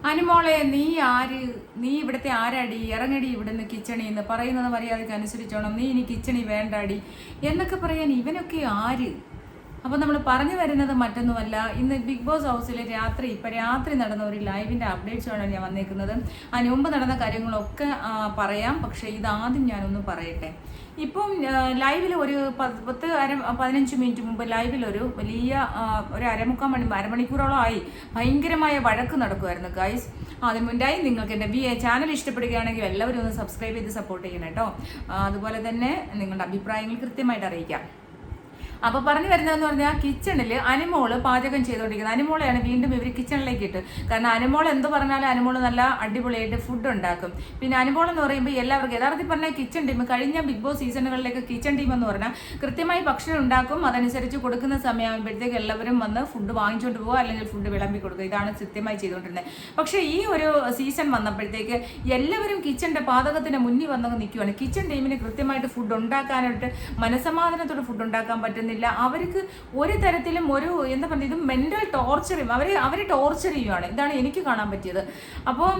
അനുമോളെ നീ ആര്, നീ ഇവിടുത്തെ ആരാടി, ഇറങ്ങടി ഇവിടുന്ന് കിച്ചണിൽ നിന്ന്, പറയുന്നത് മര്യാദയ്ക്ക് അനുസരിച്ചോണം, നീ ഇനി കിച്ചണി വേണ്ടാടി എന്നൊക്കെ പറയാൻ ഇവനൊക്കെ ആര്? അപ്പോൾ നമ്മൾ പറഞ്ഞു വരുന്നത് മറ്റൊന്നുമല്ല, ഇന്ന് ബിഗ് ബോസ് ഹൗസിൽ രാത്രി നടന്ന ഒരു ലൈവിൻ്റെ അപ്ഡേറ്റ്സാണ് ഞാൻ വന്നേക്കുന്നത്. അതിന് മുമ്പ് നടന്ന കാര്യങ്ങളൊക്കെ പറയാം, പക്ഷേ ഇതാദ്യം ഞാനൊന്ന് പറയട്ടെ. ഇപ്പം ലൈവിൽ ഒരു 15 മിനിറ്റ് മുമ്പ് ലൈവിലൊരു വലിയ ഒരു അരമണിക്കൂറോളം ആയി ഭയങ്കരമായ വഴക്ക് നടക്കുമായിരുന്നു ഗൈസ്. അതിന് മുൻപായി നിങ്ങൾക്ക് എൻ്റെ ചാനൽ ഇഷ്ടപ്പെടുകയാണെങ്കിൽ എല്ലാവരും ഒന്ന് സബ്സ്ക്രൈബ് ചെയ്ത് സപ്പോർട്ട് ചെയ്യണം കേട്ടോ. അതുപോലെ തന്നെ നിങ്ങളുടെ അഭിപ്രായങ്ങൾ കൃത്യമായിട്ട് അറിയിക്കാം. അപ്പോൾ പറഞ്ഞു വരുന്നതെന്ന് പറഞ്ഞാൽ കിച്ചണിൽ അനുമോള് പാചകം ചെയ്തുകൊണ്ടിരിക്കുന്നത്. അനുമോളെയാണ് വീണ്ടും ഇവർ കിച്ചണിലേക്ക് ഇട്ട്. കാരണം അനുമോൾ എന്ത് പറഞ്ഞാലും അനുമോള് നല്ല അടിപൊളിയായിട്ട് ഫുഡ് ഉണ്ടാക്കും. പിന്നെ അനുമോൾ എന്ന് പറയുമ്പോൾ എല്ലാവർക്കും യഥാർത്ഥത്തിൽ പറഞ്ഞാൽ കിച്ചൺ ടീം കഴിഞ്ഞ ബിഗ് ബോസ് സീസണുകളിലേക്ക് കിച്ചൺ ടീം എന്ന് പറഞ്ഞാൽ കൃത്യമായി ഭക്ഷണം ഉണ്ടാക്കും. അതനുസരിച്ച് കൊടുക്കുന്ന സമയമാകുമ്പോഴത്തേക്ക് എല്ലാവരും വന്ന് ഫുഡ് വാങ്ങിച്ചുകൊണ്ട് പോകുക, അല്ലെങ്കിൽ ഫുഡ് വിളമ്പി കൊടുക്കുക. ഇതാണ് കൃത്യമായി ചെയ്തുകൊണ്ടിരുന്നത്. പക്ഷേ ഈ ഒരു സീസൺ വന്നപ്പോഴത്തേക്ക് എല്ലാവരും കിച്ചണിൻ്റെ പാചകത്തിന് മുന്നിൽ വന്നങ്ങ് നിൽക്കുകയാണ്. കിച്ചൺ ടീമിന് കൃത്യമായിട്ട് ഫുഡ് ഉണ്ടാക്കാനായിട്ട് മനസമാധാനത്തോടെ ഫുഡ് ഉണ്ടാക്കാൻ പറ്റുന്നില്ല. അവർക്ക് ഒരു തരത്തിലും ഒരു എന്താ പറയുക, ഇത് മെന്റൽ ടോർച്ചറും അവർ ടോർച്ചർ ചെയ്യുകയാണ്. ഇതാണ് എനിക്ക് കാണാൻ പറ്റിയത്. അപ്പം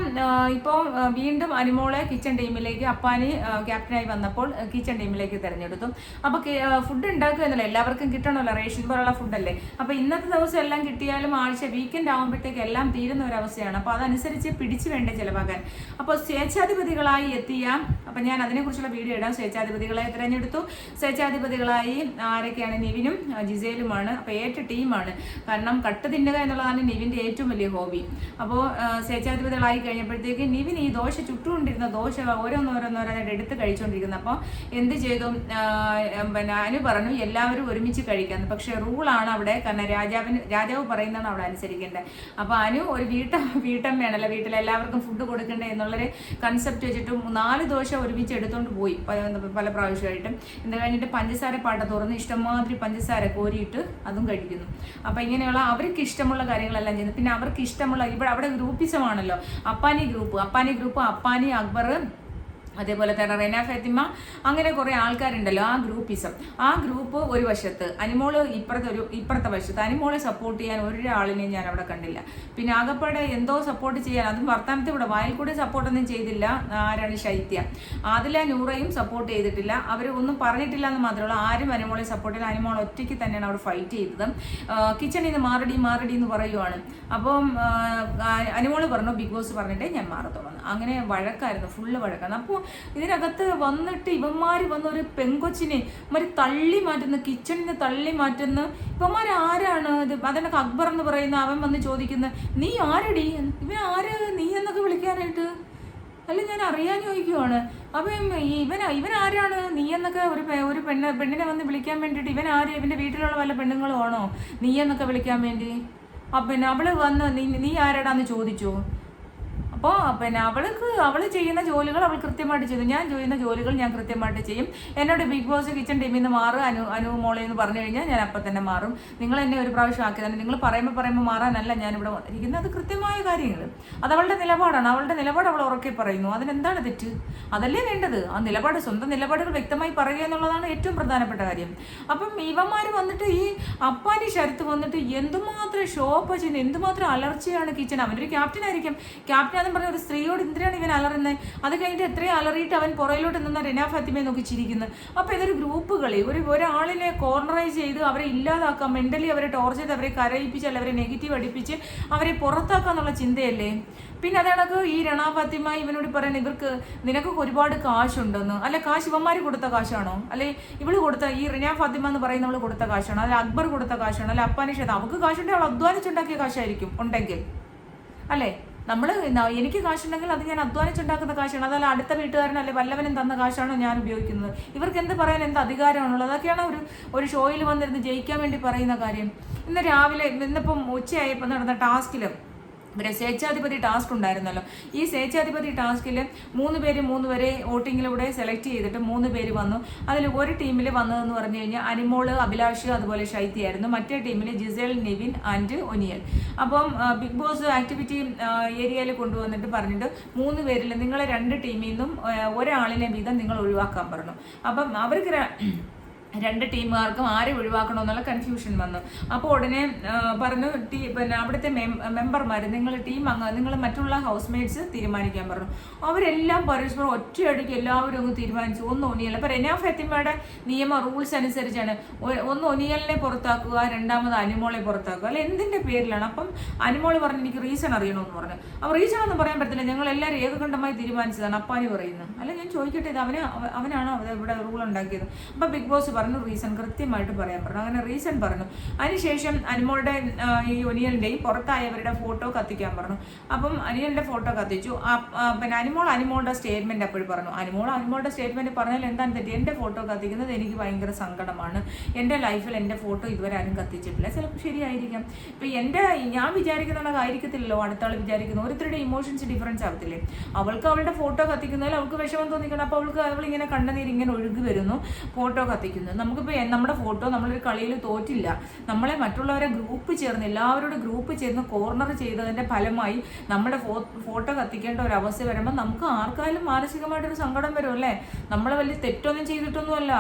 ഇപ്പോൾ വീണ്ടും അനുമോളെ കിച്ചൺ ടീമിലേക്ക് അപ്പാനി ക്യാപ്റ്റനായി വന്നപ്പോൾ കിച്ചൺ ടീമിലേക്ക് തിരഞ്ഞെടുത്തു. അപ്പോൾ ഫുഡ് ഉണ്ടാക്കുക എന്നല്ല, എല്ലാവർക്കും കിട്ടണമല്ലോ, റേഷൻ പോലുള്ള ഫുഡല്ലേ. അപ്പോൾ ഇന്നത്തെ ദിവസം എല്ലാം കിട്ടിയാലും ആഴ്ച വീക്കെൻഡ് ആകുമ്പോഴത്തേക്ക് എല്ലാം തീരുന്ന ഒരവസ്ഥയാണ്. അപ്പോൾ അതനുസരിച്ച് പിടിച്ചു വേണ്ടേ ചിലവാക്കാൻ. അപ്പോൾ സ്വേച്ഛാധിപതികളായി എത്തിയ, അപ്പം ഞാൻ അതിനെക്കുറിച്ചുള്ള വീഡിയോ ഇടാം. സ്വേച്ഛാധിപതികളെ തിരഞ്ഞെടുത്തു. സ്വേച്ഛാധിപതികളായി ആരൊക്കെയാണ്? നിവിനും ജിസേലുമാണ്. അപ്പോൾ ഏറ്റ ടീമാണ്. കാരണം കട്ട് തിന്നുക എന്നുള്ളതാണ് നിവിൻ്റെ ഏറ്റവും വലിയ ഹോബി. അപ്പോൾ സ്വേച്ഛാധിപതികളായി കഴിഞ്ഞപ്പോഴത്തേക്ക് നിവിൻ ഈ ദോശ ചുട്ടുകൊണ്ടിരുന്ന ദോശ ഓരോന്നോരോന്നോരോന്നായിട്ട് എടുത്ത് കഴിച്ചുകൊണ്ടിരിക്കുന്നത്. അപ്പോൾ എന്ത് ചെയ്തു? പിന്നെ അനു പറഞ്ഞു എല്ലാവരും ഒരുമിച്ച് കഴിക്കാമെന്ന്. പക്ഷേ റൂളാണ് അവിടെ. കാരണം രാജാവ് പറയുന്നതാണ് അവിടെ അനുസരിക്കേണ്ടത്. അപ്പോൾ അനു ഒരു വീട്ടമ്മയാണല്ലോ, വീട്ടിലെല്ലാവർക്കും ഫുഡ് കൊടുക്കണ്ടേ എന്നുള്ളൊരു കൺസെപ്റ്റ് വെച്ചിട്ട് 4 ദോശ ഒരുമിച്ച് എടുത്തുകൊണ്ട് പോയി പല പ്രാവശ്യമായിട്ടും. ഇത് കഴിഞ്ഞിട്ട് പഞ്ചസാര പാട്ട തുറന്ന് ഇഷ്ടംമാതിരി പഞ്ചസാര കോരിയിട്ട് അതും കഴിക്കുന്നു. അപ്പം ഇങ്ങനെയുള്ള അവർക്ക് ഇഷ്ടമുള്ള കാര്യങ്ങളെല്ലാം ചെയ്യുന്നു. പിന്നെ അവർക്ക് ഇഷ്ടമുള്ള അവിടെ ഗ്രൂപ്പിസമാണല്ലോ, അപ്പാനി ഗ്രൂപ്പ്, അപ്പാനി, അക്ബർ, അതേപോലെ തന്നെ റെന ഫാത്തിമ, അങ്ങനെ കുറേ ആൾക്കാരുണ്ടല്ലോ. ആ ഗ്രൂപ്പ് ഒരു വശത്ത്, അനുമോള് ഇപ്പുറത്തെ വശത്ത്. അനുമോളെ സപ്പോർട്ട് ചെയ്യാൻ ഒരാളിനെയും ഞാൻ അവിടെ കണ്ടില്ല. പിന്നെ ആകപ്പാടെ എന്തോ സപ്പോർട്ട് ചെയ്യാൻ, അതും വർത്തമാനത്തിൽ ഇവിടെ വായിൽ കൂടി സപ്പോർട്ടൊന്നും ചെയ്തില്ല. ആരാണ്? ശൈത്യ. ആദില നൂറയും സപ്പോർട്ട് ചെയ്തിട്ടില്ല. അവർ ഒന്നും പറഞ്ഞിട്ടില്ല എന്ന് മാത്രമല്ല, ആരും അനുമോളെ സപ്പോർട്ട് ചെയ്യില്ല. അനുമോൾ ഒറ്റയ്ക്ക് തന്നെയാണ് അവിടെ ഫൈറ്റ് ചെയ്തത്. കിച്ചണിൽ നിന്ന് മാറടി എന്ന് പറയുവാണ്. അപ്പം അനുമോള് പറഞ്ഞു ബിഗ് ബോസ് പറഞ്ഞിട്ടേ ഞാൻ മാറത്തോളൂ. അങ്ങനെ വഴക്കായിരുന്നു, ഫുള്ള് വഴക്കാണ്. അപ്പോൾ ഇതിനകത്ത് വന്നിട്ട് ഇവന്മാർ വന്ന ഒരു പെങ്കൊച്ചിനെ തള്ളി മാറ്റുന്നു, കിച്ചണിൽ നിന്ന് തള്ളി മാറ്റുന്നു. ഇവന്മാർ ആരാണ് ഇത്? അതെന്നൊക്കെ അക്ബർ എന്ന് പറയുന്ന അവൻ വന്ന് ചോദിക്കുന്നത്, നീ ആരടി, ഇവൻ ആര് നീ എന്നൊക്കെ വിളിക്കാനായിട്ട്? അല്ല, ഞാൻ അറിയാൻ ചോദിക്കുവാണ്. അപ്പം ഇവൻ ആരാണ് നീ എന്നൊക്കെ ഒരു പെണ്ണിനെ വന്ന് വിളിക്കാൻ വേണ്ടിയിട്ട് ഇവൻ ആര്? ഇവൻ്റെ വീട്ടിലുള്ള വല്ല പെണ്ണുങ്ങളും ആണോ നീ എന്നൊക്കെ വിളിക്കാൻ വേണ്ടി? പിന്നെ അവള് വന്ന് നീ ആരാടാന്ന് ചോദിച്ചു. അപ്പോൾ പിന്നെ അവൾ ചെയ്യുന്ന ജോലികൾ അവൾ കൃത്യമായിട്ട് ചെയ്തു. ഞാൻ ചെയ്യുന്ന ജോലികൾ ഞാൻ കൃത്യമായിട്ട് ചെയ്യും. എന്നോട് ബിഗ് ബോസ് കിച്ചൺ ടീമിൽ നിന്ന് മാറുക അനു മോളെ എന്ന് പറഞ്ഞു കഴിഞ്ഞാൽ ഞാൻ അപ്പം തന്നെ മാറും. നിങ്ങൾ എന്നെ ഒരു പ്രാവശ്യം ആക്കി തന്നെ, നിങ്ങൾ പറയുമ്പോൾ മാറാനല്ല ഞാനിവിടെ വന്നിരിക്കുന്നത്. അത് കൃത്യമായ കാര്യങ്ങൾ, അത് അവളുടെ നിലപാടാണ്. അവളുടെ നിലപാട് അവൾ ഉറക്കെ പറയുന്നു. അതിനെന്താണ് തെറ്റ്? അതല്ലേ വേണ്ടത്. ആ നിലപാട്, സ്വന്തം നിലപാടുകൾ വ്യക്തമായി പറയുക എന്നുള്ളതാണ് ഏറ്റവും പ്രധാനപ്പെട്ട കാര്യം. അപ്പം ഇവന്മാർ വന്നിട്ട് ഈ അപ്പാനി ശരത്ത് വന്നിട്ട് എന്തുമാത്രം ഷോപ്പ് ചെയ്യുന്നത്, എന്തുമാത്രം അലർച്ചയാണ് കിച്ചൺ. അവനൊരു ക്യാപ്റ്റനായിരിക്കും. ക്യാപ്റ്റൻ പറഞ്ഞ ഒരു സ്ത്രീയോട് എന്തിനാണ് ഇവൻ അലറുന്നത്? അത് കഴിഞ്ഞിട്ട് എത്രയും അലറിയിട്ട് അവൻ പുറയിലോട്ട് നിന്ന റെന ഫാത്തിമയെ നോക്കി ചിരിക്കുന്നത്. അപ്പോൾ ഇതൊരു ഗ്രൂപ്പ് കളി. ഒരാളിനെ കോർണറൈസ് ചെയ്ത് അവരെ ഇല്ലാതാക്കാം, മെന്റലി അവരെ ടോർച്ചർ ചെയ്ത് അവരെ കരയിപ്പിച്ച്, അല്ല അവരെ നെഗറ്റീവ് അടിപ്പിച്ച് അവരെ പുറത്താക്കാന്നുള്ള ചിന്തയല്ലേ? പിന്നെ അതേണക്ക് ഈ റെന ഫാത്തിമ ഇവനോട് പറയുന്നത്, നിനക്കൊക്കെ ഒരുപാട് കാശുണ്ടെന്ന്. അല്ലെ, കാശ് ഇവന്മാർ കൊടുത്ത കാശാണോ? അല്ലെ ഇവള് കൊടുത്ത, ഈ റെന ഫാത്തിമ എന്ന് പറയുന്നവള് കൊടുത്ത കാശാണോ? അല്ലെ അക്ബർ കൊടുത്ത കാശാണോ? അല്ലെ അപ്പാനിഷ? അവൾക്ക് കാശുണ്ടെങ്കിൽ അവൾ അധ്വാനിച്ചുണ്ടാക്കിയ കാശായിരിക്കും ഉണ്ടെങ്കിൽ, അല്ലേ? എനിക്ക് കാശുണ്ടെങ്കിൽ അത് ഞാൻ അധ്വാനിച്ചുണ്ടാക്കുന്ന കാശാണ്. അതല്ല അടുത്ത വീട്ടുകാരൻ അല്ലെ വല്ലവനും തന്ന കാശാണോ ഞാൻ ഉപയോഗിക്കുന്നത്? ഇവർക്ക് എന്ത് പറയാൻ എന്ത് അധികാരമാണുള്ളത്? അതൊക്കെയാണ് ഒരു ഷോയിൽ വന്നിരുന്ന് ജയിക്കാൻ വേണ്ടി പറയുന്ന കാര്യം. ഇന്നിപ്പം ഉച്ചയായപ്പോൾ നടന്ന ടാസ്കിലും ഇവരെ സ്വേച്ഛാധിപതി ടാസ്ക് ഉണ്ടായിരുന്നല്ലോ. ഈ സ്വേച്ഛാധിപതി ടാസ്കിൽ 3 പേരെ വോട്ടിങ്ങിലൂടെ സെലക്ട് ചെയ്തിട്ട് 3 പേര് വന്നു. അതിൽ ഒരു ടീമിൽ വന്നതെന്ന് പറഞ്ഞു കഴിഞ്ഞാൽ അനുമോള്, അഭിലാഷ്, അതുപോലെ ശൈത്യായിരുന്നു. മറ്റേ ടീമിൽ ജിസേൽ, നിവിൻ ആൻഡ് ഒനിയൽ. അപ്പം ബിഗ് ബോസ് ആക്ടിവിറ്റി ഏരിയയിൽ കൊണ്ടുവന്നിട്ട് പറഞ്ഞിട്ട് 3 പേരിൽ നിങ്ങളെ 2 ടീമിൽ നിന്നും ഒരാളിനെ വീതം നിങ്ങൾ ഒഴിവാക്കാൻ പറഞ്ഞു. അപ്പം അവർക്ക് രണ്ട് ടീമുകാർക്കും ആരെ ഒഴിവാക്കണമെന്നുള്ള കൺഫ്യൂഷൻ വന്നു. അപ്പോൾ ഉടനെ പറഞ്ഞു പിന്നെ അവിടുത്തെ മെമ്പർമാർ, നിങ്ങൾ നിങ്ങൾ മറ്റുള്ള ഹൗസ് മേറ്റ്സ് തീരുമാനിക്കാൻ പറഞ്ഞു. അവരെല്ലാം പരസ്പരം ഒറ്റയടിക്ക് എല്ലാവരും അങ്ങ് തീരുമാനിച്ചു. ഒന്ന് ഒനിയൽ, അപ്പോൾ റെന ഫാത്തിമയുടെ നിയമ റൂൾസ് അനുസരിച്ചാണ് ഒന്ന് ഒനിയലിനെ പുറത്താക്കുക, രണ്ടാമത് അനുമോളെ പുറത്താക്കുക, അല്ല എന്തിൻ്റെ പേരിലാണ്. അപ്പം അനുമോൾ പറഞ്ഞു എനിക്ക് റീസൺ അറിയണമെന്ന് പറഞ്ഞു. അപ്പോൾ റീസൺ ഒന്നും പറയാൻ പറ്റില്ല, ഞങ്ങൾ എല്ലാവരും ഏകകണ്ഠമായി തീരുമാനിച്ചതാണ് അപ്പാനി പറയുന്നത്. അല്ല ഞാൻ ചോദിക്കട്ടെ, ഇത് അവനാണോ ഇവിടെ റൂൾ ഉണ്ടാക്കിയത്? അപ്പോൾ ബിഗ് ബോസ് റീസൺ കൃത്യമായിട്ട് പറയാൻ പറഞ്ഞു. അങ്ങനെ റീസൺ പറഞ്ഞു. അതിനുശേഷം അനുമോളുടെ ഈ ഒനിയലിൻ്റെയും പുറത്തായവരുടെ ഫോട്ടോ കത്തിക്കാൻ പറഞ്ഞു. അപ്പം അനിയലിൻ്റെ ഫോട്ടോ കത്തിച്ചു. പിന്നെ അനുമോളുടെ സ്റ്റേറ്റ്മെൻറ്റ് അപ്പോഴും പറഞ്ഞു. അനുമോളുടെ സ്റ്റേറ്റ്മെൻറ്റ് പറഞ്ഞാൽ എന്താണ് തെറ്റി? എൻ്റെ ഫോട്ടോ കത്തിക്കുന്നത് എനിക്ക് ഭയങ്കര സങ്കടമാണ്, എൻ്റെ ലൈഫിൽ എൻ്റെ ഫോട്ടോ ഇതുവരെ ആരും കത്തിച്ചിട്ടില്ല. ചിലപ്പോൾ ശരിയായിരിക്കാം. ഇപ്പം ഞാൻ വിചാരിക്കുന്ന ആയിരിക്കത്തില്ലല്ലോ അടുത്ത ആൾ വിചാരിക്കുന്നു. ഓരോരുത്തരുടെ ഇമോഷൻസ് ഡിഫറൻസ് ആവത്തില്ലേ? അവൾക്ക് അവളുടെ ഫോട്ടോ കത്തിക്കുന്നതിൽ അവൾക്ക് വിഷമം തോന്നിക്കണം. അപ്പോൾ അവളിങ്ങനെ കണ്ണുനീര് ഇങ്ങനെ ഒഴുകി വരുന്നു ഫോട്ടോ കത്തിക്കുന്നത്. നമുക്കിപ്പോൾ നമ്മുടെ ഫോട്ടോ നമ്മളൊരു കളിയിൽ തോറ്റില്ല, നമ്മളെ മറ്റുള്ളവരെ ഗ്രൂപ്പ് ചേർന്ന് എല്ലാവരോടും ഗ്രൂപ്പ് ചേർന്ന് കോർണർ ചെയ്തതിൻ്റെ ഫലമായി നമ്മുടെ ഫോട്ടോ കത്തിക്കേണ്ട ഒരു അവസ്ഥ വരുമ്പോൾ നമുക്ക് ആർക്കായാലും മാനസികമായിട്ടൊരു സങ്കടം വരും അല്ലേ? നമ്മൾ വലിയ തെറ്റൊന്നും ചെയ്തിട്ടൊന്നുമല്ല.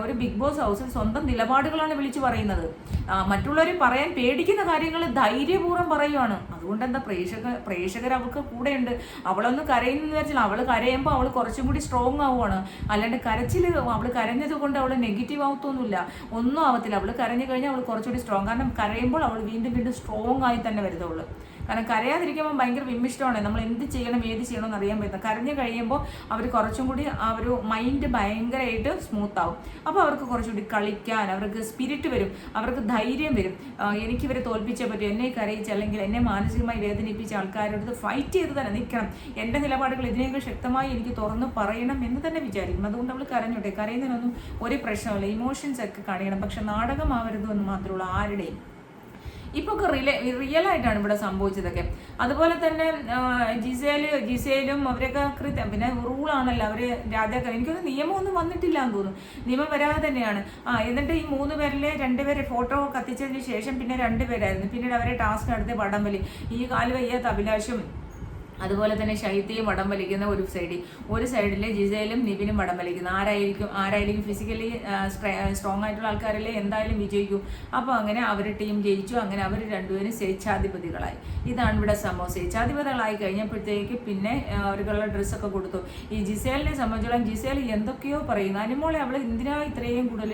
ഒരു ബിഗ് ബോസ് ഹൗസിൽ സ്വന്തം നിലപാടുകളാണ് വിളിച്ചു പറയുന്നത്. മറ്റുള്ളവർ പറയാൻ പേടിക്കുന്ന കാര്യങ്ങൾ ധൈര്യപൂർവ്വം പറയുവാണ്. അതുകൊണ്ട് എന്താ പ്രേക്ഷകർ അവൾക്ക് കൂടെയുണ്ട്. അവളൊന്ന് കരയുന്നെന്ന് വെച്ചാൽ അവൾ കരയുമ്പോൾ അവൾ കുറച്ചും കൂടി സ്ട്രോങ് ആവുകയാണ്. അല്ലാണ്ട് കരച്ചിൽ അവൾ കരഞ്ഞത് കൊണ്ട് അവൾ നെഗറ്റീവ് ആവത്തൊന്നുമില്ല, ഒന്നും ആവത്തില്ല. അവൾ കരഞ്ഞു കഴിഞ്ഞാൽ അവൾ കുറച്ചുകൂടി സ്ട്രോങ്. കാരണം കരയുമ്പോൾ അവൾ വീണ്ടും സ്ട്രോങ് ആയി തന്നെ വരുന്നുള്ളൂ. കാരണം കരയാതിരിക്കുമ്പോൾ ഭയങ്കര വിമിഷ്ടമാണ്. നമ്മൾ എന്ത് ചെയ്യണം ഏത് ചെയ്യണമെന്ന് അറിയാൻ പറ്റുന്നത്. കരഞ്ഞു കഴിയുമ്പോൾ അവർ കുറച്ചും കൂടി ആ ഒരു മൈൻഡ് ഭയങ്കരമായിട്ട് സ്മൂത്ത് ആവും. അപ്പോൾ അവർക്ക് കുറച്ചുകൂടി കളിക്കാൻ, അവർക്ക് സ്പിരിറ്റ് വരും, അവർക്ക് ധൈര്യം വരും. എനിക്കിവരെ തോൽപ്പിച്ചേ പറ്റും, എന്നെ കരയിച്ച് അല്ലെങ്കിൽ എന്നെ മാനസികമായി വേദനിപ്പിച്ച ആൾക്കാരോട് ഫൈറ്റ് ചെയ്ത് തന്നെ നിൽക്കണം, എൻ്റെ നിലപാടുകൾ ഇതിനേക്കാൾ ശക്തമായി എനിക്ക് തുറന്ന് പറയണം എന്ന് തന്നെ വിചാരിക്കും. അതുകൊണ്ട് അവൾ കരഞ്ഞോട്ടെ, കരയുന്നതിനൊന്നും ഒരു പ്രശ്നമില്ല. ഇമോഷൻസ് ഒക്കെ കാണിക്കണം, പക്ഷെ നാടകമാവരുത് എന്ന് മാത്രമേ ഉള്ളൂ ആരുടെയും. ഇപ്പോൾ ഒക്കെ റിയലായിട്ടാണ് ഇവിടെ സംഭവിച്ചതൊക്കെ. അതുപോലെ തന്നെ ജിസേലും അവരൊക്കെ പിന്നെ റൂളാണല്ലോ അവർ രാജാക്കാർ. എനിക്കൊന്നും നിയമമൊന്നും വന്നിട്ടില്ല എന്ന് തോന്നുന്നു, നിയമം വരാതെ തന്നെയാണ്. എന്നിട്ട് ഈ 3 പേരിൽ 2 പേരെ ഫോട്ടോ കത്തിച്ചതിന് ശേഷം പിന്നെ 2 പേരായിരുന്നു. പിന്നീട് അവരെ ടാസ്ക് നടത്തി വടംവലി. ഈ കാല് വയ്യാത്ത അഭിലാഷും അതുപോലെ തന്നെ ശൈത്യയും വടം വലിക്കുന്ന ഒരു സൈഡിൽ ജിസയിലും നിവിനും വടം വലിക്കുന്നു. ആരായിരിക്കും ഫിസിക്കലി സ്ട്രോങ് ആയിട്ടുള്ള ആൾക്കാരല്ലേ എന്തായാലും വിജയിക്കും. അപ്പോൾ അങ്ങനെ അവർ ടീം ജയിച്ചു. അങ്ങനെ അവർ രണ്ടുപേരും സ്വേച്ഛാധിപതികളായി. ഇതാണ് ഇവിടെ സംഭവം. സ്വേച്ഛാധിപതികളായി കഴിഞ്ഞപ്പോഴത്തേക്ക് പിന്നെ അവർക്കുള്ള ഡ്രസ്സൊക്കെ കൊടുത്തു. ഈ ജിസേലിനെ സംബന്ധിച്ചോളം ജിസേൽ എന്തൊക്കെയോ പറയുന്നു. അനുമോളെ അവൾ എന്തിനാ ഇത്രയും കൂടുതൽ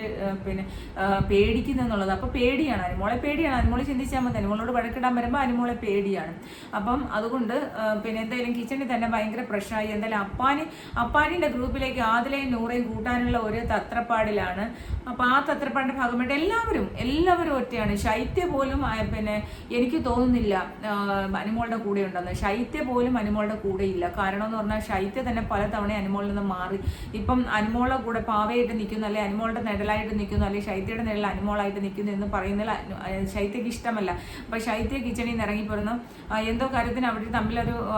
പേടിക്കുന്നെന്നുള്ളത്. അപ്പോൾ പേടിയാണ്, അനുമോളെ പേടിയാണ്. അനുമോളെ ചിന്തിച്ചാൽ മതി, അനുമോളോട് വഴക്കിടാൻ വരുമ്പോൾ അനുമോളെ പേടിയാണ്. അപ്പം അതുകൊണ്ട് എന്തായാലും കിച്ചണിൽ തന്നെ ഭയങ്കര പ്രശ്നമായി. എന്തായാലും അപ്പാനിൻ്റെ ഗ്രൂപ്പിലേക്ക് ആദിലയും നൂറയും കൂട്ടാനുള്ള ഒരു തത്രപ്പാടിലാണ്. അപ്പോൾ ആ തത്രപ്പാടിൻ്റെ ഭാഗമായിട്ട് എല്ലാവരും ഒറ്റയാണ്. ശൈത്യ പോലും എനിക്ക് തോന്നുന്നില്ല അനുമോളുടെ കൂടെ ഉണ്ടെന്ന്. ശൈത്യ പോലും അനുമോളുടെ കൂടെ ഇല്ല. കാരണം എന്ന് പറഞ്ഞാൽ ശൈത്യ തന്നെ പലതവണ അനുമോളിൽ നിന്ന് മാറി. ഇപ്പം അനുമോളുടെ കൂടെ പാവയായിട്ട് നിൽക്കുന്നു, അല്ലെങ്കിൽ അനുമോളുടെ നിഴലായിട്ട് നിൽക്കുന്നു, അല്ലെങ്കിൽ ശൈത്യയുടെ നിഴൽ അനുമോളായിട്ട് നിൽക്കുന്നു എന്ന് പറയുന്നതിൽ ശൈത്യക്ക് ഇഷ്ടമല്ല. അപ്പോൾ ശൈത്യ കിച്ചണിൽ നിന്ന് ഇറങ്ങിപ്പോരുന്നു. എന്തോ കാര്യത്തിന്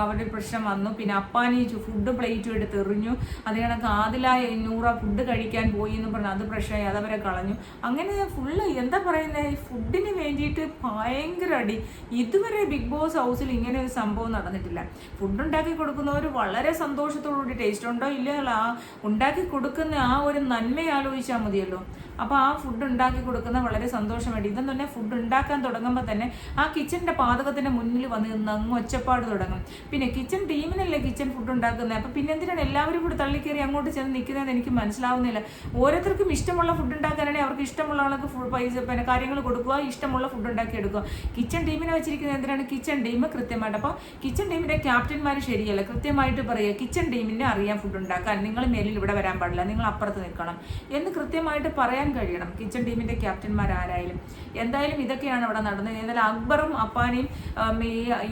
അവരുടെ പ്രശ്നം വന്നു. പിന്നെ അപ്പാനി ഫുഡ് പ്ലേറ്റും എടുത്ത് എറിഞ്ഞു. അത് കണക്ക് ആദിലായ നൂറ ഫുഡ് കഴിക്കാൻ പോയി എന്ന് പറഞ്ഞു, അത് പ്രശ്നമായി, അതവരെ കളഞ്ഞു. അങ്ങനെ ഫുള്ള് എന്താ പറയുന്നത്, ഈ ഫുഡിന് വേണ്ടിയിട്ട് ഭയങ്കര അടി. ഇതുവരെ ബിഗ് ബോസ് ഹൗസിൽ ഇങ്ങനെ ഒരു സംഭവം നടന്നിട്ടില്ല. ഫുഡ് ഉണ്ടാക്കി കൊടുക്കുന്നവർ വളരെ സന്തോഷത്തോടുകൂടി ടേസ്റ്റ് ഉണ്ടോ ഇല്ലയോ ആ ഉണ്ടാക്കി കൊടുക്കുന്ന ആ ഒരു നന്മ ആലോചിച്ചാൽ മതിയല്ലോ. അപ്പോൾ ആ ഫുഡ് ഉണ്ടാക്കി കൊടുക്കുന്ന വളരെ സന്തോഷമായിട്ട്. ഇതെന്ന് പറഞ്ഞാൽ ഫുഡ് ഉണ്ടാക്കാൻ തുടങ്ങുമ്പോൾ തന്നെ ആ കിച്ചണിൻ്റെ പാതകത്തിൻ്റെ മുന്നിൽ വന്ന് നിന്ന് അങ്ങ് ഒച്ചപ്പാട് തുടങ്ങും. പിന്നെ കിച്ചൺ ടീമിനല്ലേ കിച്ചൺ ഫുഡ് ഉണ്ടാക്കുന്നത്. അപ്പോൾ പിന്നെ എന്തിനാണ് എല്ലാവരും കൂടി തള്ളിക്കയറി അങ്ങോട്ട് ചെന്ന് നിൽക്കുന്നതെന്ന് എനിക്ക് മനസ്സിലാവുന്നില്ല. ഓരോരുത്തർക്കും ഇഷ്ടമുള്ള ഫുഡ് ഉണ്ടാക്കാനാണെങ്കിൽ അവർക്ക് ഇഷ്ടമുള്ള ആൾക്ക് പൈസ കാര്യങ്ങൾ കൊടുക്കുക, ഇഷ്ടമുള്ള ഫുഡ് ഉണ്ടാക്കി എടുക്കുക. കിച്ചൺ ടീമിനെ വെച്ചിരിക്കുന്നത് എന്തിനാണ്? കിച്ചൺ ടീം കൃത്യമായിട്ട്. അപ്പോൾ കിച്ചൺ ടീമിൻ്റെ ക്യാപ്റ്റന്മാർ ശരിയല്ല, കൃത്യമായിട്ട് പറയുക കിച്ചൺ ടീമിനെ അറിയാം ഫുഡ് ഉണ്ടാക്കാൻ, നിങ്ങൾ മേലിൽ ഇവിടെ വരാൻ പാടില്ല, നിങ്ങൾ അപ്പുറത്ത് നിൽക്കണം എന്ന് കൃത്യമായിട്ട് പറയാൻ കഴിയണം കിച്ചൺ ടീമിൻ്റെ ക്യാപ്റ്റന്മാർ ആരായാലും. എന്തായാലും ഇതൊക്കെയാണ് അവിടെ നടന്നത്. എന്നാലും അക്ബറും അപ്പാനെയും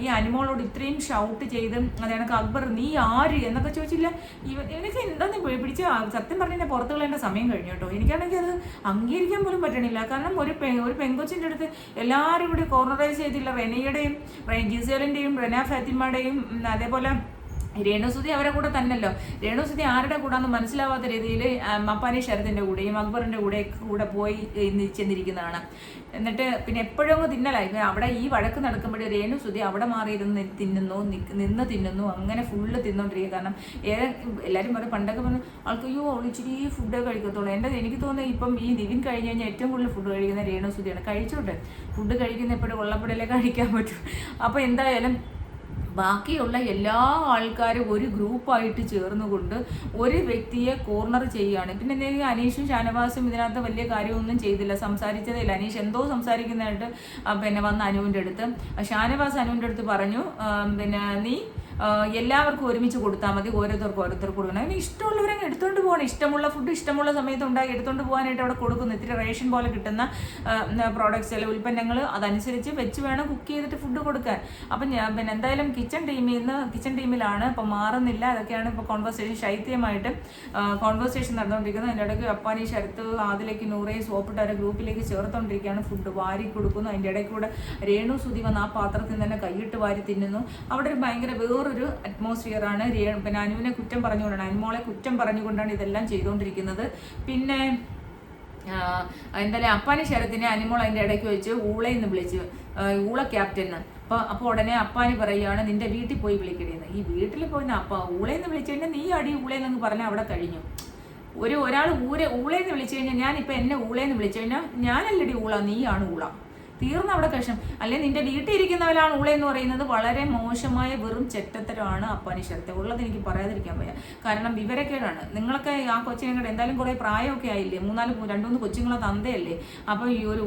ഈ അനുമോളോട് ഇത്രയും ഷൗട്ട് ചെയ്ത് അതെനിക്ക് അക്ബർ നീ ആര് എന്നൊക്കെ ചോദിച്ചില്ല. എനിക്ക് എന്താന്ന് പിടിച്ച് സത്യം പറഞ്ഞാൽ പുറത്തു കളയേണ്ട സമയം കഴിഞ്ഞു കേട്ടോ. എനിക്കാണെങ്കിൽ അത് അംഗീകരിക്കാൻ പോലും പറ്റണില്ല. കാരണം ഒരു പെങ്കൊച്ചിൻ്റെ അടുത്ത് എല്ലാവരും കൂടി കോർണറൈസ് ചെയ്തില്ല. റെനയുടെയും ജിസേലിൻ്റെയും റെന ഫാത്തിമയുടെയും അതേപോലെ രേണുസുതി അവരെ കൂടെ തന്നെയല്ലോ. രേണുസുതി ആരുടെ കൂടാന്ന് മനസ്സിലാവാത്ത രീതിയിൽ അപ്പാനി ശരത്തിന്റെ കൂടെയും അക്ബറിന്റെ കൂടെ പോയി ചെന്നിരിക്കുന്നതാണ്. എന്നിട്ട് പിന്നെ എപ്പോഴും അങ്ങ് തിന്നലായി. അവിടെ ഈ വഴക്ക് നടക്കുമ്പോഴേ രേണുസുതി അവിടെ മാറിയിരുന്ന് നിന്ന് തിന്നുന്നു, അങ്ങനെ ഫുള്ള് തിന്നോണ്ടിരിക്കുക. കാരണം എല്ലാവരും പറയും, പണ്ടൊക്കെ പറഞ്ഞു ആൾക്ക് അയ്യോ അവൾ ഇച്ചിരി ഫുഡ് കഴിക്കത്തുള്ളൂ. എനിക്ക് തോന്നുന്നത് ഇപ്പം ഈ നിവിൻ കഴിഞ്ഞ് കഴിഞ്ഞാൽ ഏറ്റവും കൂടുതൽ ഫുഡ് കഴിക്കുന്ന രേണുസുതിയാണ്. കഴിച്ചോട്ടെ, ഫുഡ് കഴിക്കുന്ന എപ്പോഴും ഉള്ളപ്പോഴല്ലേ കഴിക്കാൻ പറ്റും. അപ്പോൾ എന്തായാലും ബാക്കിയുള്ള എല്ലാ ആൾക്കാരും ഒരു ഗ്രൂപ്പായിട്ട് ചേർന്നുകൊണ്ട് ഒരു വ്യക്തിയെ കോർണർ ചെയ്യുകയാണ്. പിന്നെ എന്തെങ്കിലും അനീഷും ഷാനവാസും ഇതിനകത്ത് വലിയ കാര്യമൊന്നും ചെയ്തില്ല, സംസാരിച്ചതേ ഇല്ല. അനീഷ് എന്തോ സംസാരിക്കുന്നതായിട്ട് പിന്നെ വന്ന് അനുവിൻ്റെ അടുത്ത് ഷാനവാസ് അനുവിൻ്റെ അടുത്ത് പറഞ്ഞു, പിന്നെ നീ എല്ലാവർക്കും ഒരുമിച്ച് കൊടുത്താൽ മതി, ഓരോരുത്തർക്ക് കൊടുക്കണം. അതിന് ഇഷ്ടമുള്ളവരങ്ങ് എടുത്തുകൊണ്ട് പോകണം. ഇഷ്ടമുള്ള ഫുഡ് ഇഷ്ടമുള്ള സമയത്ത് ഉണ്ടാക്കി എടുത്തുകൊണ്ട് പോകാനായിട്ട് അവിടെ കൊടുക്കുന്നു. ഇത്തിരി റേഷൻ പോലെ കിട്ടുന്ന പ്രോഡക്റ്റ്സ് അല്ലെ, ഉൽപ്പന്നങ്ങൾ, അതനുസരിച്ച് വെച്ച് വേണം കുക്ക് ചെയ്തിട്ട് ഫുഡ് കൊടുക്കാൻ. അപ്പം ഞാൻ പിന്നെ എന്തായാലും കിച്ചൺ ടീമിലാണ് ഇപ്പം മാറുന്നില്ല. അതൊക്കെയാണ് ഇപ്പോൾ കോൺവെർസേഷൻ ശൈത്യമായിട്ട് കോൺവെർസേഷൻ നടന്നുകൊണ്ടിരിക്കുന്നത്. അതിൻ്റെ ഇടയ്ക്ക് അപ്പാനി ശരത്ത് ആദിലേക്ക് നൂറേ സോപ്പിട്ട് അവരെ ഗ്രൂപ്പിലേക്ക് ചേർത്തുകൊണ്ടിരിക്കുകയാണ്. ഫുഡ് വാരി കൊടുക്കുന്നു. അതിൻ്റെ ഇടയ്ക്ക് കൂടെ രേണുസുതി വന്ന് ആ പാത്രത്തിൽ തന്നെ കൈയിട്ട് വാരി തിന്നുന്നു. അവിടെ ഒരു ഭയങ്കര വേറൊരു അറ്റ്മോസ്ഫിയറാണ്. പിന്നെ അനുവിനെ കുറ്റം പറഞ്ഞുകൊണ്ടാണ്, അനുമോളെ കുറ്റം പറഞ്ഞുകൊണ്ടാണ് ഇതെല്ലാം ചെയ്തുകൊണ്ടിരിക്കുന്നത്. പിന്നെ എന്തായാലും അപ്പാനി ശരത്തിനെ അനുമോൾ അതിൻ്റെ ഇടയ്ക്ക് വെച്ച് ഊളയെന്ന് വിളിച്ചു, ഊള ക്യാപ്റ്റൻ. അപ്പോൾ ഉടനെ അപ്പാനി പറയുകയാണ് നിന്റെ വീട്ടിൽ പോയി വിളിക്കണേന്ന്. ഈ വീട്ടിൽ പോയി ഊളയെന്ന് വിളിച്ചു കഴിഞ്ഞാൽ നീ അടി ഊളയെന്നങ്ങ് പറഞ്ഞാൽ അവിടെ കഴിഞ്ഞു. ഒരാൾ ഊളയെന്ന് വിളിച്ചു കഴിഞ്ഞാൽ ഞാനിപ്പോൾ എന്നെ ഊളയെന്ന് വിളിച്ചു കഴിഞ്ഞാൽ ഞാനല്ലടി ഊള, നീയാണ് ഊള, തീർന്ന അവിടെ കഷ്ടം. അല്ലെങ്കിൽ നിന്റെ വീട്ടിൽ ഇരിക്കുന്നവരാണ് ഊളയെന്ന് പറയുന്നത് വളരെ മോശമായ വെറും ചെറ്റത്തരമാണ് അപ്പാനി ശരത്ത്. ഉള്ളത് എനിക്ക് പറയാതിരിക്കാൻ വയ്യ. കാരണം വിവരക്കേടാണ്. നിങ്ങളൊക്കെ ആ കൊച്ചിനെ എന്തായാലും കുറേ പ്രായമൊക്കെ ആയില്ലേ, 2-3 കൊച്ചുങ്ങളെ തന്തയല്ലേ. അപ്പോൾ ഈ ഒരു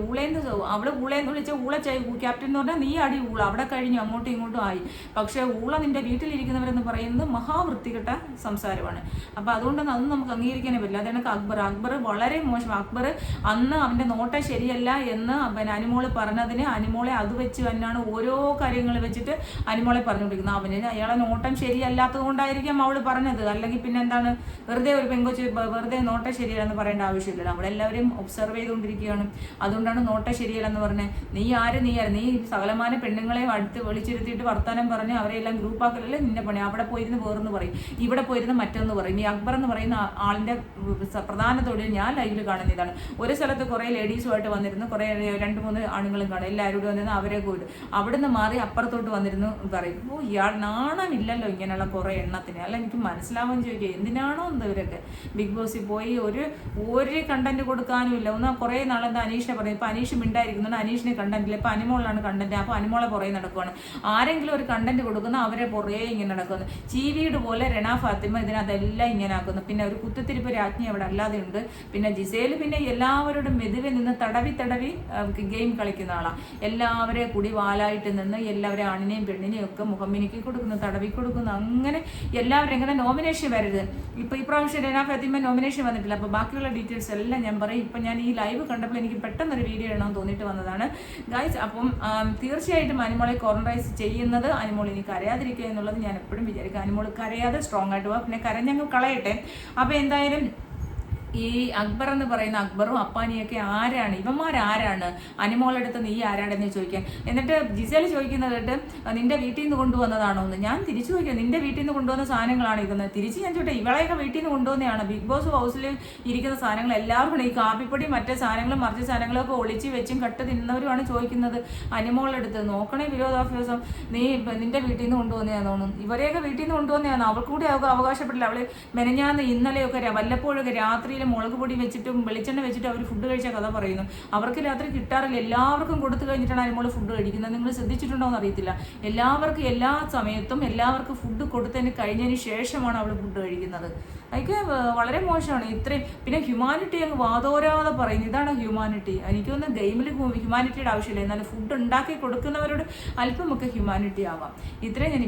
അവള് ഊളയെന്ന് വിളിച്ച ക്യാപ്റ്റൻ എന്ന് പറഞ്ഞാൽ നീ അടി ഊള, അവിടെ കഴിഞ്ഞു, അങ്ങോട്ടും ഇങ്ങോട്ടും ആയി. പക്ഷേ ഊള നിന്റെ വീട്ടിലിരിക്കുന്നവരെന്ന് പറയുന്നത് മഹാവൃത്തികെട്ട സംസാരമാണ്. അപ്പോൾ അതുകൊണ്ടൊന്നും അതൊന്നും നമുക്ക് അംഗീകരിക്കാനേ പറ്റില്ല. അതെനിക്ക് അക്ബർ വളരെ മോശം. അക്ബർ അന്ന് അവൻ്റെ നോട്ടം ശരിയല്ല എന്ന് പിന്നെ അനുമോള് പറഞ്ഞതിന് അനുമോളെ അത് വെച്ച് തന്നെയാണ് ഓരോ കാര്യങ്ങൾ വെച്ചിട്ട് അനുമോളെ പറഞ്ഞുകൊണ്ടിരിക്കുന്നത്. അയാളെ നോട്ടം ശരിയല്ലാത്തത് കൊണ്ടായിരിക്കാം അവള് പറഞ്ഞത്. അല്ലെങ്കിൽ പിന്നെ എന്താണ്, വെറുതെ ഒരു പെങ്കൊച്ച് വെറുതെ നോട്ടം ശരിയല്ലെന്ന് പറയേണ്ട ആവശ്യമില്ലല്ലോ. നമ്മളെല്ലാവരെയും ഒബ്സർവ് ചെയ്തുകൊണ്ടിരിക്കുകയാണ്. അതുകൊണ്ടാണ് നോട്ടം ശരിയല്ലെന്ന് പറഞ്ഞത്. നീ ആര് നീ സകലമാന പെണ്ണുങ്ങളെ അടുത്ത് വിളിച്ചിരുത്തിയിട്ട് വർത്താനം പറഞ്ഞ് അവരെല്ലാം ഗ്രൂപ്പാക്കലല്ലേ നിന്റെ പണി. അവിടെ പോയിരുന്ന് വേറെന്ന് പറയും, ഇവിടെ പോയിരുന്ന് മറ്റൊന്ന് പറയും. ഈ അക്ബർ എന്ന് പറയുന്ന ആളിന്റെ പ്രധാന തൊഴിൽ ഞാൻ ലൈവിൽ കാണുന്ന ഇതാണ്. ഒരു സ്ഥലത്ത് കുറേ ലേഡീസുമായിട്ട് വന്നിരുന്നു, കുറേ 2-3 ആണുങ്ങളും കാണും, എല്ലാവരോടും വന്നിരുന്നു. അവരെ കൂടി അവിടുന്ന് മാറി അപ്പുറത്തോട്ട് വന്നിരുന്നു പറയും, ഇയാൾ നാണമില്ലല്ലോ ഇങ്ങനെയുള്ള കുറേ എണ്ണത്തിന്. അല്ല എനിക്ക് മനസ്സിലാവാൻ ചോദിക്കുക, എന്തിനാണോ എന്താ ഇവരൊക്കെ ബിഗ് ബോസിൽ പോയി ഒരു കണ്ടന്റ് കൊടുക്കാനും ഇല്ല. ഒന്ന് കുറേ നാളെന്താ അനീഷിനെ പറയും, ഇപ്പം അനീഷ് മിണ്ടായിരിക്കുന്നുണ്ട്, അനീഷിനെ കണ്ടന്റ് ഇല്ല, ഇപ്പം അനുമോളാണ് കണ്ടന്റ്. അപ്പോൾ അനുമോളെ പുറകെ നടക്കുവാണ്. ആരെങ്കിലും ഒരു കണ്ടന്റ് കൊടുക്കുന്ന അവരെ പുറകെ ഇങ്ങനെ നടക്കുന്നു. ചീവീട് പോലെ രണ ഫാത്തിമ ഇതിനകത്തെല്ലാം ഇങ്ങനെ ആക്കുന്നു. പിന്നെ ഒരു കുത്തിത്തിരിപ്പ് രാജ്ഞി അവിടെ അല്ലാതെ ഉണ്ട്. പിന്നെ ജിസേൽ പിന്നെ എല്ലാവരോടും മെതുവെ നിന്ന് തടവി ഗെയിം കളിക്കുന്ന ആളാണ്. എല്ലാവരെയും കൂടി വാലായിട്ട് നിന്ന് എല്ലാവരും ആണിനെയും പെണ്ണിനെയും ഒക്കെ മുഖമ്മിനിക്ക് കൊടുക്കുന്നു, തടവി കൊടുക്കുന്നു. അങ്ങനെ എല്ലാവരും എങ്ങനെ നോമിനേഷൻ വരരുത്. ഇപ്പം ഈ പ്രാവശ്യം രണ ഫാത്തിമ നോമിനേഷൻ വന്നിട്ടില്ല. അപ്പോൾ ബാക്കിയുള്ള ഡീറ്റെയിൽസ് എല്ലാം ഞാൻ പറയും. ഇപ്പം ഞാൻ ഈ ലൈവ് കണ്ടപ്പോൾ എനിക്ക് പെട്ടെന്നൊരു വീഡിയോ ഇടണമെന്ന് തോന്നിയിട്ട് വന്നതാണ് ഗൈസ്. അപ്പം തീർച്ചയായിട്ടും അനുമോളെ കോർണറൈസ് ചെയ്യുന്നത് അനുമോൾ ഇനി കരയാതിരിക്കുക എന്നുള്ളത് ഞാൻ എപ്പോഴും വിചാരിക്കും. അനുമോൾ കരയാതെ സ്ട്രോങ് ആയിട്ട് പോകാം, പിന്നെ കരഞ്ഞങ്ങ് കളയട്ടെ. അപ്പോൾ എന്തായാലും ഈ അക്ബർ എന്ന് പറയുന്ന അക്ബറും അപ്പാനിയൊക്കെ ആരാണ്, ഇവന്മാരാരാണ്, അനുമോളെടുത്ത് നീ ആരാണെന്ന് ചോദിക്കാൻ. എന്നിട്ട് ജിസേൽ ചോദിക്കുന്നത് കേട്ട് നിന്റെ വീട്ടിൽ നിന്ന് കൊണ്ടുവന്നതാണോ എന്ന്. ഞാൻ തിരിച്ചു ചോദിക്കാം, നിന്റെ വീട്ടിൽ നിന്ന് കൊണ്ടുവന്ന സാധനങ്ങളാണ് ഇതെന്ന്. തിരിച്ച് ഞാൻ ചോട്ടെ, ഇവളെയൊക്കെ വീട്ടിൽ നിന്ന് കൊണ്ടുവന്നതാണ്. ബിഗ് ബോസ് ഹൗസിൽ ഇരിക്കുന്ന സാധനങ്ങൾ എല്ലാവർക്കും ഈ കാപ്പിപ്പൊടി മറ്റേ സാധനങ്ങളും മറിച്ച സാധനങ്ങളൊക്കെ ഒളിച്ച് വെച്ചും കട്ട് തിന്നുന്നവരുമാണ് ചോദിക്കുന്നത് അനുമോളെടുത്ത്. നോക്കണേ വിരോധാഭ്യാസം, നീ നിന്റെ വീട്ടിൽ നിന്ന് കൊണ്ടുവന്നതാണെന്ന് തോന്നുന്നു. ഇവരെയൊക്കെ വീട്ടിൽ നിന്ന് കൊണ്ടുവന്നതാണ്. അവൾക്ക് കൂടി അവകാശപ്പെട്ടില്ല. അവള് മെനഞ്ഞാന്ന് ഇന്നലെയൊക്കെ വല്ലപ്പോഴൊക്കെ രാത്രി മുളക് പൊടി വെച്ചിട്ടും വെളിച്ചെണ്ണ വെച്ചിട്ട് അവർ ഫുഡ് കഴിച്ച കഥ പറയുന്നു. അവർക്ക് രാത്രി കിട്ടാറില്ല, എല്ലാവർക്കും കൊടുത്തു കഴിഞ്ഞിട്ടാണ് അനുമോൾ ഫുഡ് കഴിക്കുന്നത്. നിങ്ങൾ ശ്രദ്ധിച്ചിട്ടുണ്ടോ എന്ന് അറിയത്തില്ല. എല്ലാവർക്കും എല്ലാ സമയത്തും എല്ലാവർക്കും ഫുഡ് കൊടുത്തതിന് കഴിഞ്ഞതിന് ശേഷമാണ് അവൾ ഫുഡ് കഴിക്കുന്നത്. അതൊക്കെ വളരെ മോശമാണ്. ഇത്രയും പിന്നെ ഹ്യൂമാനിറ്റി അങ്ങ് വാതോരാതെ പറയുന്നു. ഇതാണ് ഹ്യൂമാനിറ്റി. എനിക്കൊന്നും ഗെയിമിൽ ഹ്യൂമാനിറ്റിയുടെ ആവശ്യമില്ല, എന്നാലും ഫുഡ് ഉണ്ടാക്കി കൊടുക്കുന്നവരോട് അല്പമൊക്കെ ഹ്യൂമാനിറ്റി ആവാം. ഇത്രയും ഞാൻ